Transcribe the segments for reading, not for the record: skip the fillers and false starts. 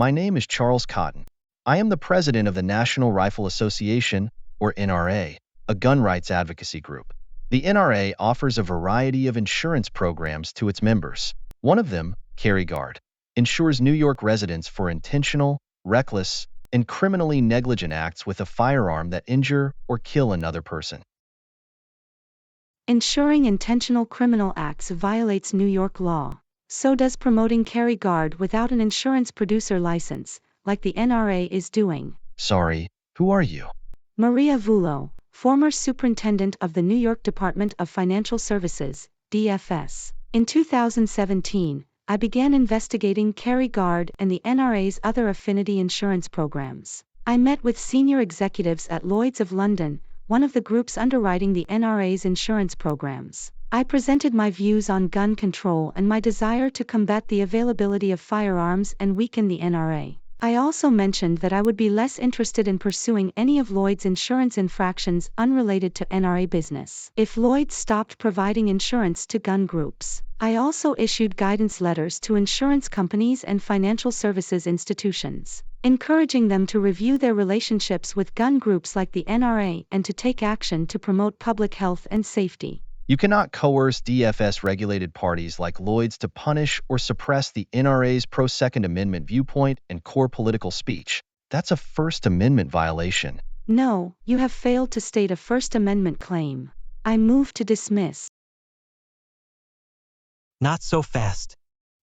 My name is Charles Cotton. I am the president of the National Rifle Association, or NRA, a gun rights advocacy group. The NRA offers a variety of insurance programs to its members. One of them, Carry Guard, insures New York residents for intentional, reckless, and criminally negligent acts with a firearm that injure or kill another person. Ensuring intentional criminal acts violates New York law. So does promoting Carry Guard without an insurance producer license, like the NRA is doing. Sorry, who are you? Maria Vullo, former superintendent of the New York Department of Financial Services, DFS. In 2017, I began investigating Carry Guard and the NRA's other affinity insurance programs. I met with senior executives at Lloyd's of London, one of the groups underwriting the NRA's insurance programs. I presented my views on gun control and my desire to combat the availability of firearms and weaken the NRA. I also mentioned that I would be less interested in pursuing any of Lloyd's insurance infractions unrelated to NRA business if Lloyd's stopped providing insurance to gun groups. I also issued guidance letters to insurance companies and financial services institutions, encouraging them to review their relationships with gun groups like the NRA and to take action to promote public health and safety. You cannot coerce DFS-regulated parties like Lloyd's to punish or suppress the NRA's pro-Second Amendment viewpoint and core political speech. That's a First Amendment violation. No, you have failed to state a First Amendment claim. I move to dismiss. Not so fast.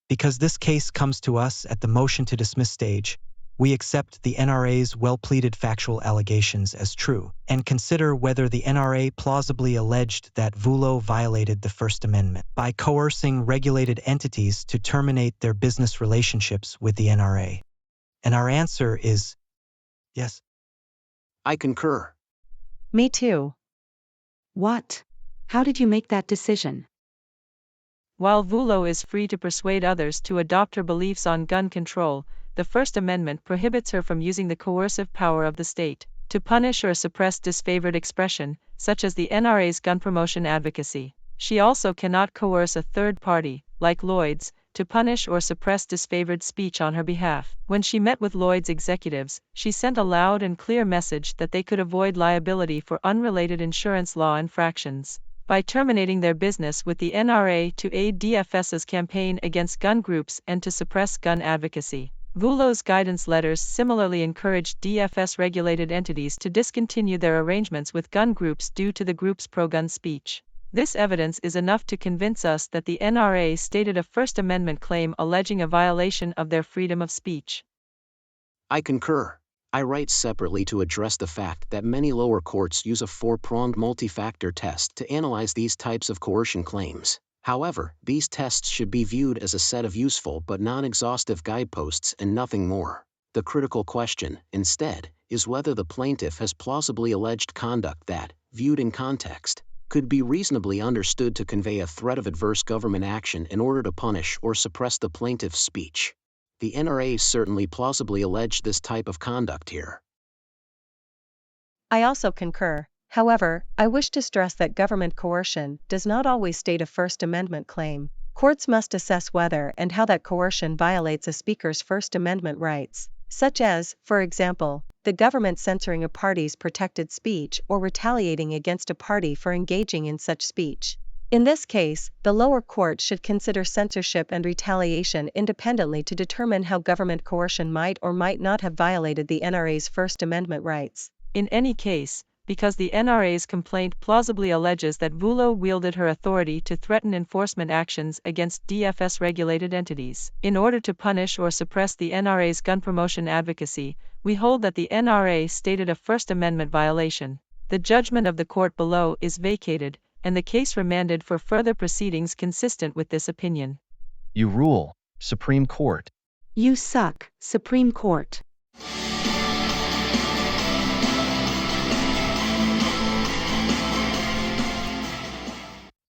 Because this case comes to us at the motion to dismiss stage, we accept the NRA's well-pleaded factual allegations as true and consider whether the NRA plausibly alleged that Vullo violated the First Amendment by coercing regulated entities to terminate their business relationships with the NRA. And our answer is yes. I concur. Me too. What? How did you make that decision? While Vullo is free to persuade others to adopt her beliefs on gun control, the First Amendment prohibits her from using the coercive power of the state to punish or suppress disfavored expression, such as the NRA's gun promotion advocacy. She also cannot coerce a third party, like Lloyd's, to punish or suppress disfavored speech on her behalf. When she met with Lloyd's executives, she sent a loud and clear message that they could avoid liability for unrelated insurance law infractions by terminating their business with the NRA to aid DFS's campaign against gun groups and to suppress gun advocacy. Vullo's guidance letters similarly encouraged DFS-regulated entities to discontinue their arrangements with gun groups due to the group's pro-gun speech. This evidence is enough to convince us that the NRA stated a First Amendment claim alleging a violation of their freedom of speech. I concur. I write separately to address the fact that many lower courts use a four-pronged multi-factor test to analyze these types of coercion claims. However, these tests should be viewed as a set of useful but non-exhaustive guideposts and nothing more. The critical question, instead, is whether the plaintiff has plausibly alleged conduct that, viewed in context, could be reasonably understood to convey a threat of adverse government action in order to punish or suppress the plaintiff's speech. The NRA certainly plausibly alleged this type of conduct here. I also concur. However, I wish to stress that government coercion does not always state a First Amendment claim. Courts must assess whether and how that coercion violates a speaker's First Amendment rights, such as, for example, the government censoring a party's protected speech or retaliating against a party for engaging in such speech. In this case, the lower court should consider censorship and retaliation independently to determine how government coercion might or might not have violated the NRA's First Amendment rights. In any case, because the NRA's complaint plausibly alleges that Vullo wielded her authority to threaten enforcement actions against DFS-regulated entities in order to punish or suppress the NRA's gun promotion advocacy, we hold that the NRA stated a First Amendment violation. The judgment of the court below is vacated, and the case remanded for further proceedings consistent with this opinion. You rule, Supreme Court. You suck, Supreme Court.